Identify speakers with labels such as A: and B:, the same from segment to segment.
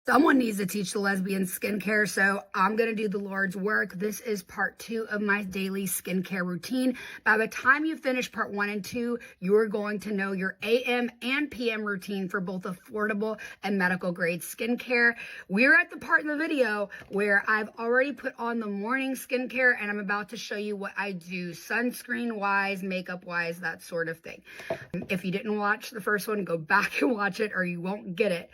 A: Someone needs to teach the lesbians skincare, so I'm going to do the Lord's work. This is part 2 of my daily skincare routine. By the time you finish part 1 and 2, you're going to know your AM and PM routine for both affordable and medical grade skincare. We're at the part in the video where I've already put on the morning skincare, and I'm about to show you what I do sunscreen-wise, makeup-wise, that sort of thing. If you didn't watch the first one, go back and watch it or you won't get it.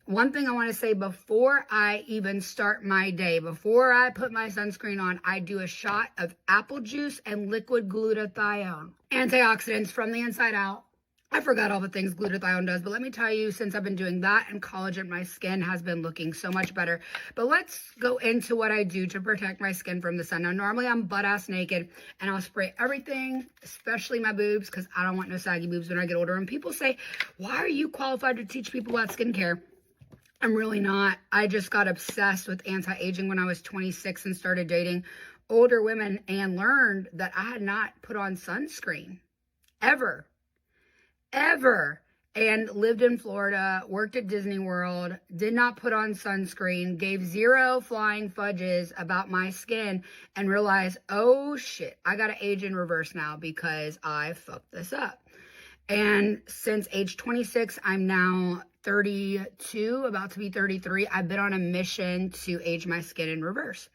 A: One thing I want to say before I even start my day, before I put my sunscreen on, I do a shot of apple juice and liquid glutathione. Antioxidants from the inside out. I forgot all the things glutathione does, but let me tell you, since I've been doing that and collagen, my skin has been looking so much better. But let's go into what I do to protect my skin from the sun. Now, normally I'm butt-ass naked, and I'll spray everything, especially my boobs, because I don't want no saggy boobs when I get older. And people say, why are you qualified to teach people about skincare? I'm really not. I just got obsessed with anti-aging when I was 26 and started dating older women and learned that I had not put on sunscreen ever, and lived in Florida, worked at Disney World, did not put on sunscreen, gave zero flying fudges about my skin, and realized, oh shit, I gotta age in reverse now because I fucked this up. And since age 26, I'm now 32, about to be 33. I've been on a mission to age my skin in reverse.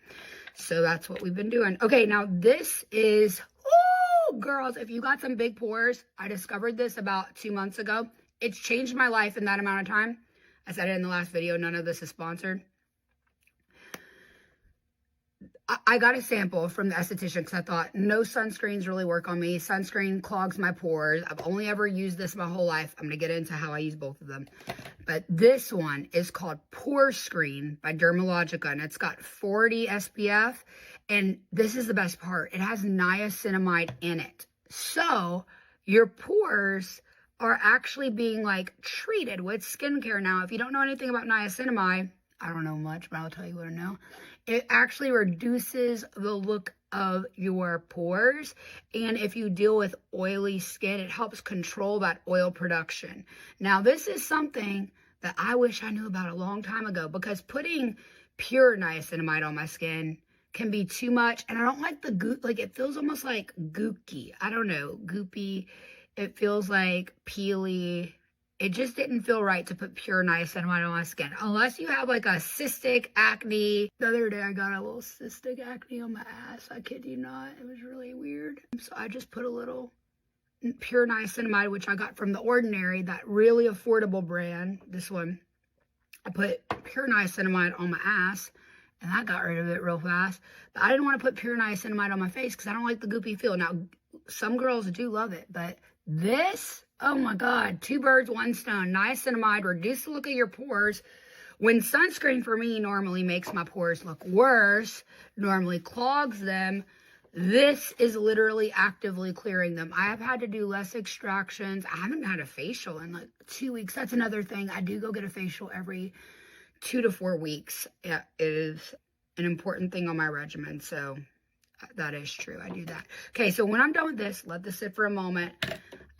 A: So that's what we've been doing. Okay, now this is, oh, girls, if you got some big pores, I discovered this about 2 months ago. It's changed my life in that amount of time. I said it in the last video. None of this is sponsored. I got a sample from the esthetician because I thought no sunscreens really work on me. Sunscreen clogs my pores. I've only ever used this my whole life. I'm going to get into how I use both of them. But this one is called Pore Screen by Dermalogica, and it's got 40 SPF. And this is the best part. It has niacinamide in it. So your pores are actually being like treated with skincare. Now, if you don't know anything about niacinamide, I don't know much, but I'll tell you what I know. It actually reduces the look of your pores. And if you deal with oily skin, it helps control that oil production. Now, this is something that I wish I knew about a long time ago, because putting pure niacinamide on my skin can be too much. And I don't like the goop, like it feels almost like gooky. I don't know, goopy. It feels like peely. It just didn't feel right to put pure niacinamide on my skin. Unless you have like a cystic acne. The other day I got a little cystic acne on my ass. I kid you not. It was really weird. So I just put a little pure niacinamide, which I got from The Ordinary, that really affordable brand. This one. I put pure niacinamide on my ass, and I got rid of it real fast. But I didn't want to put pure niacinamide on my face because I don't like the goopy feel. Now, some girls do love it, but this, oh my God, 2 birds, 1 stone. Niacinamide, reduce the look of your pores. When sunscreen for me normally makes my pores look worse, normally clogs them, this is literally actively clearing them. I have had to do less extractions. I haven't had a facial in like 2 weeks. That's another thing. I do go get a facial every 2 to 4 weeks. Yeah, it is an important thing on my regimen. So that is true. I do that. Okay, so when I'm done with this, let this sit for a moment.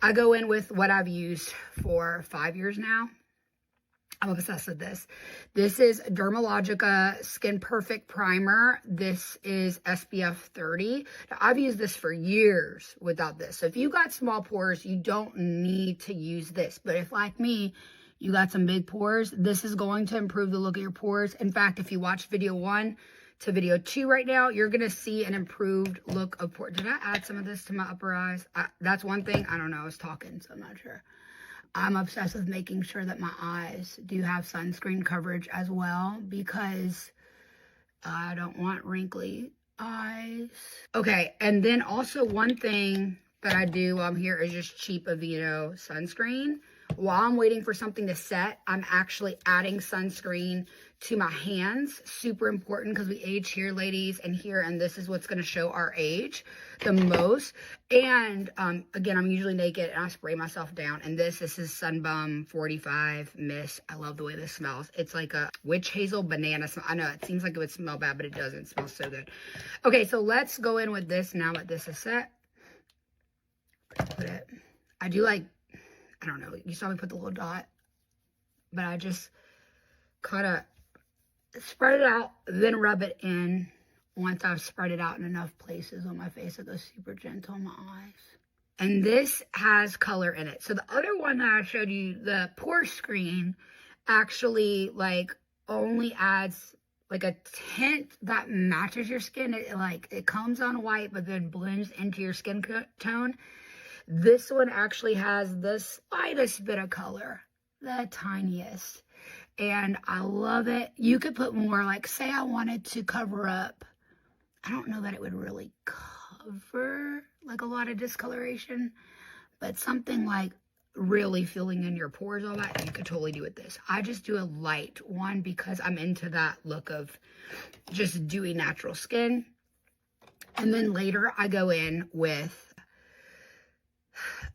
A: I go in with what I've used for 5 years now. I'm obsessed with this. This is Dermalogica Skin Perfect Primer. This is SPF 30. Now, I've used this for years without this. So if you got small pores, you don't need to use this. But if, like me, you got some big pores, this is going to improve the look of your pores. In fact, if you watch video 1 to video 2 right now, you're going to see an improved look of pores. Did I add some of this to my upper eyes? That's one thing. I don't know. I was talking, so I'm not sure. I'm obsessed with making sure that my eyes do have sunscreen coverage as well, because I don't want wrinkly eyes. Okay, and then also one thing that I do while I'm here is just cheap Aveeno sunscreen. While I'm waiting for something to set, I'm actually adding sunscreen to my hands. Super important because we age here, ladies, and here, and this is what's going to show our age the most. And again, I'm usually naked and I spray myself down. And this is Sunbum 45 Mist. I love the way this smells. It's like a witch hazel banana smell. I know it seems like it would smell bad, but it doesn't. It smells so good. Okay, so let's go in with this now that this is set. Put it. I do like, I don't know, you saw me put the little dot, but I just kind of spread it out, then rub it in. Once I've spread it out in enough places on my face, it goes super gentle on my eyes. And this has color in it. So the other one that I showed you, the pore screen, actually like only adds like a tint that matches your skin. It comes on white, but then blends into your skin tone. This one actually has the slightest bit of color, the tiniest. And I love it. You could put more, like say I wanted to cover up, I don't know that it would really cover like a lot of discoloration, but something like really filling in your pores, all that, you could totally do with this. I just do a light one because I'm into that look of just dewy natural skin. And then later I go in with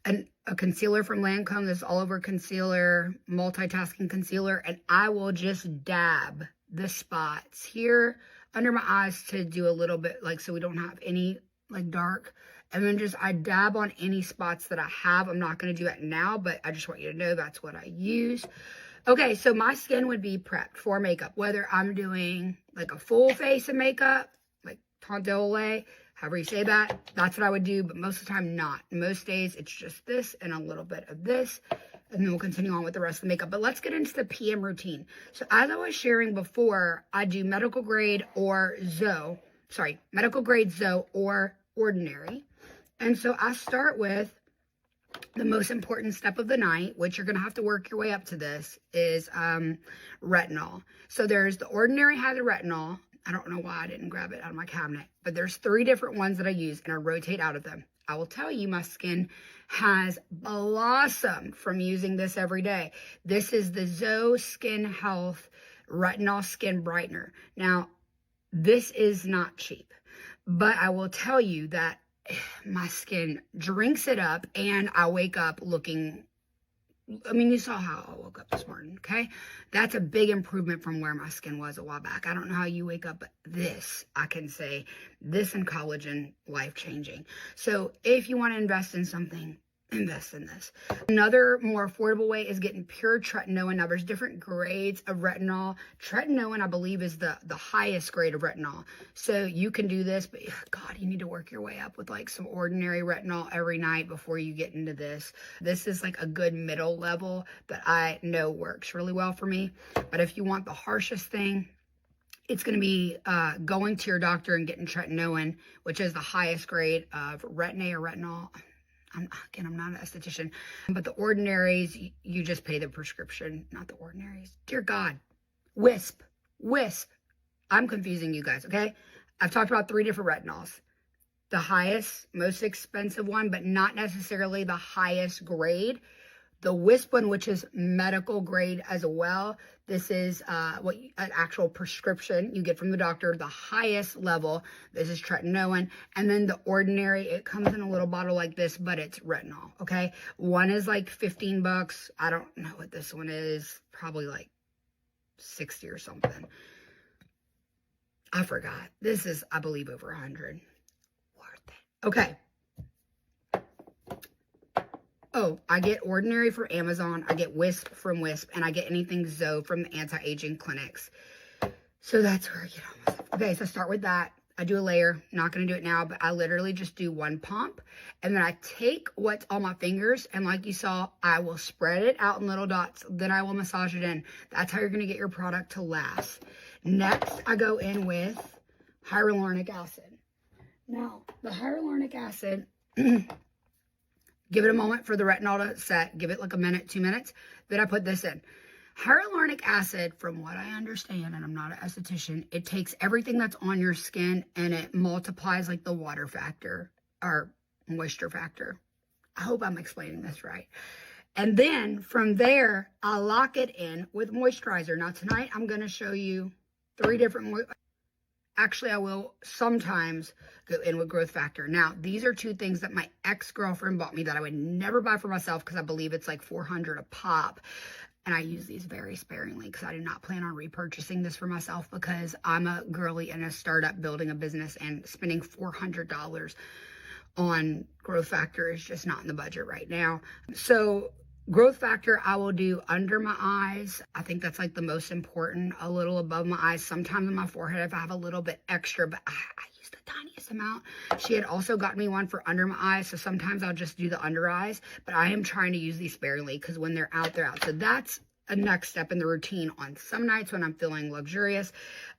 A: a concealer from Lancome, this all over concealer, multitasking concealer, and I will just dab the spots here under my eyes to do a little bit, like, so we don't have any like dark, and then just I dab on any spots that I have. I'm not going to do it now, but I just want you to know that's what I use. Okay, so my skin would be prepped for makeup, whether I'm doing like a full face of makeup, like teint d'oeil, however you say that, that's what I would do, but most of the time not. Most days it's just this and a little bit of this, and then we'll continue on with the rest of the makeup. But let's get into the PM routine. So as I was sharing before, I do medical grade or medical grade Zoe or ordinary. And so I start with the most important step of the night, which you're going to have to work your way up to this, is retinol. So there's the ordinary has a retinol. I don't know why I didn't grab it out of my cabinet, but there's 3 different ones that I use, and I rotate out of them. I will tell you, my skin has blossomed from using this every day. This is the Zoe Skin Health Retinol Skin Brightener. Now, this is not cheap, but I will tell you that my skin drinks it up, and I wake up looking, I mean, you saw how I woke up this morning, okay? That's a big improvement from where my skin was a while back. I don't know how you wake up, but this, I can say, this and collagen, life-changing. So if you want to invest in something, invest in this. Another more affordable way is getting pure tretinoin. Now, there's different grades of retinol. Tretinoin, I believe, is the highest grade of retinol. So you can do this, but God, you need to work your way up with like some ordinary retinol every night before you get into this. This is like a good middle level that I know works really well for me. But if you want the harshest thing, it's going to be going to your doctor and getting tretinoin, which is the highest grade of retinol. I'm not an esthetician, but the ordinaries, you just pay the prescription, not the ordinaries. Dear God, Wisp. I'm confusing you guys, okay? I've talked about 3 different retinols. The highest, most expensive one, but not necessarily the highest grade. The Wisp one, which is medical grade as well. This is an actual prescription you get from the doctor, the highest level. This is tretinoin. And then the ordinary, it comes in a little bottle like this, but it's retinol, okay? One is like 15 bucks. I don't know what this one is. Probably like 60 or something. I forgot. This is, I believe, over 100. Worth it. Okay. Oh, I get ordinary from Amazon, I get Wisp from Wisp, and I get anything Zoe from the anti-aging clinics. So that's where I get all my stuff. Okay, so start with that. I do a layer. Not going to do it now, but I literally just do one pump. And then I take what's on my fingers, and like you saw, I will spread it out in little dots. Then I will massage it in. That's how you're going to get your product to last. Next, I go in with hyaluronic acid. Now, the hyaluronic acid... Give it a moment for the retinol to set. Give it like a minute, 2 minutes. Then I put this in. Hyaluronic acid, from what I understand, and I'm not an esthetician, it takes everything that's on your skin and it multiplies like the water factor or moisture factor. I hope I'm explaining this right. And then from there, I lock it in with moisturizer. Now tonight, I'm going to show you 3 different Actually, I will sometimes go in with growth factor. Now, these are 2 things that my ex-girlfriend bought me that I would never buy for myself because I believe it's like $400 a pop. And I use these very sparingly because I do not plan on repurchasing this for myself because I'm a girly in a startup building a business, and spending $400 on growth factor is just not in the budget right now. So Growth factor, I will do under my eyes. I think that's like the most important, a little above my eyes. Sometimes on my forehead if I have a little bit extra, but I use the tiniest amount. She had also gotten me one for under my eyes, so sometimes I'll just do the under eyes, but I am trying to use these sparingly because when they're out, they're out. So that's a next step in the routine on some nights when I'm feeling luxurious.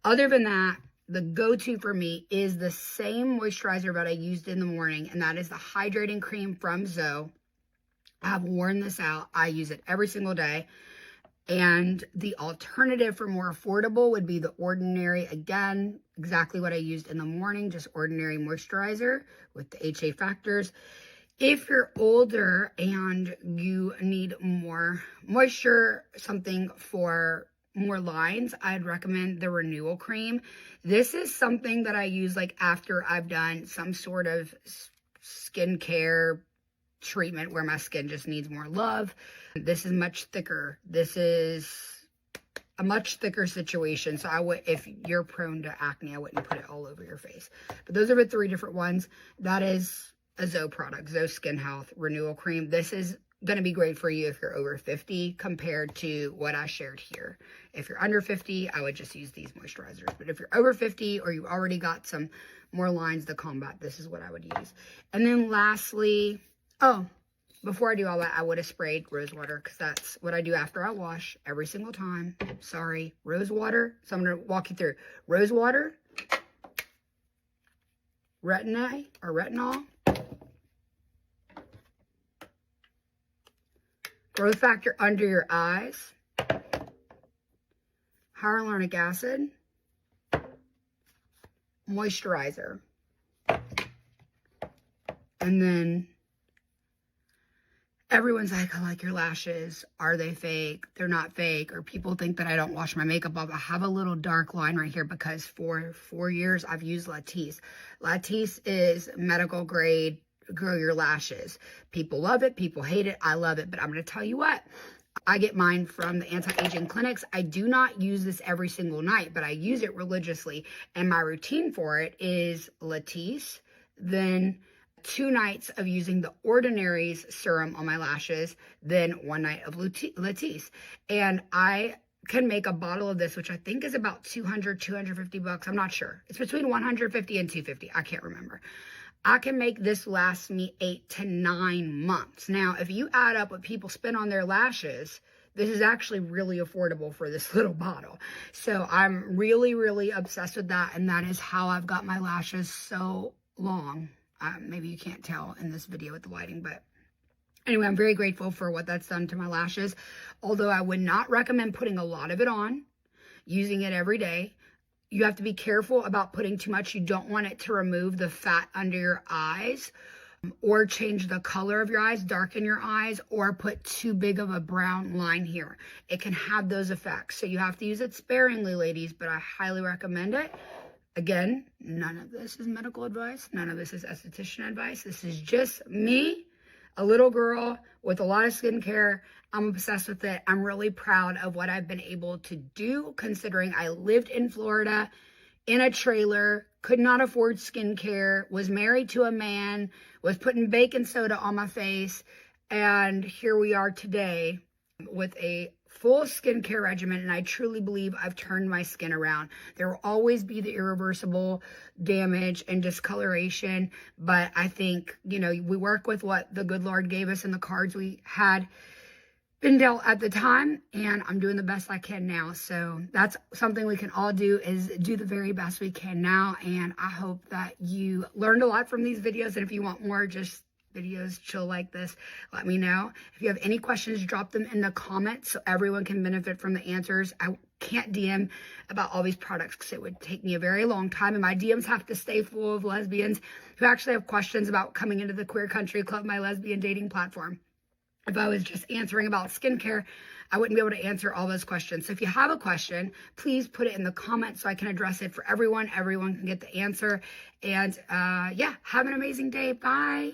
A: Other than that, the go-to for me is the same moisturizer that I used in the morning, and that is the hydrating cream from Zoe. I've worn this out. I use it every single day. And the alternative for more affordable would be the Ordinary. Again, exactly what I used in the morning, just ordinary moisturizer with the HA factors. If you're older and you need more moisture, something for more lines, I'd recommend the Renewal Cream. This is something that I use like after I've done some sort of skincare treatment where my skin just needs more love. This is much thicker. This is a much thicker situation. So I would, if you're prone to acne, I wouldn't put it all over your face. But those are the 3 different ones. That is a Zoe product, Zoe Skin Health Renewal Cream. This is going to be great for you if you're over 50 compared to what I shared here. If you're under 50, I would just use these moisturizers. But if you're over 50 or you've already got some more lines to combat, this is what I would use. And then lastly, oh, before I do all that, I would have sprayed rose water because that's what I do after I wash every single time. Sorry, rose water. So I'm going to walk you through rose water, retinol, growth factor under your eyes, hyaluronic acid, moisturizer, and then everyone's like, I like your lashes. Are they fake? They're not fake. Or people think that I don't wash my makeup off. I have a little dark line right here because for 4 years I've used Latisse. Latisse is medical grade, grow your lashes. People love it. People hate it. I love it. But I'm going to tell you what. I get mine from the anti-aging clinics. I do not use this every single night, but I use it religiously. And my routine for it is Latisse, then 2 nights of using the Ordinary's serum on my lashes, then 1 night of Latisse. And I can make a bottle of this, which I think is about $250. I'm not sure. It's between $150 and $250. I can't remember. I can make this last me 8 to 9 months. Now, if you add up what people spend on their lashes, this is actually really affordable for this little bottle. So I'm really, really obsessed with that. And that is how I've got my lashes so long. Maybe you can't tell in this video with the lighting, but anyway, I'm very grateful for what that's done to my lashes. Although I would not recommend putting a lot of it on, using it every day. You have to be careful about putting too much. You don't want it to remove the fat under your eyes or change the color of your eyes, darken your eyes, or put too big of a brown line here. It can have those effects. So you have to use it sparingly, ladies, but I highly recommend it. Again, none of this is medical advice. None of this is esthetician advice. This is just me, a little girl with a lot of skincare. I'm obsessed with it. I'm really proud of what I've been able to do, considering I lived in Florida in a trailer, could not afford skincare, was married to a man, was putting baking soda on my face, and here we are today with a full skincare regimen, and I truly believe I've turned my skin around. There will always be the irreversible damage and discoloration, but I think, you know, we work with what the good Lord gave us in the cards we had been dealt at the time, and I'm doing the best I can now. So that's something we can all do, is do the very best we can now, and I hope that you learned a lot from these videos, and if you want more just videos chill like this, let me know. If you have any questions, drop them in the comments so everyone can benefit from the answers. I can't DM about all these products because it would take me a very long time, and my DMs have to stay full of lesbians who actually have questions about coming into the Queer Country Club, my lesbian dating platform. If I was just answering about skincare, I wouldn't be able to answer all those questions. So if you have a question, please put it in the comments so I can address it for everyone. Everyone can get the answer. And yeah, have an amazing day. Bye.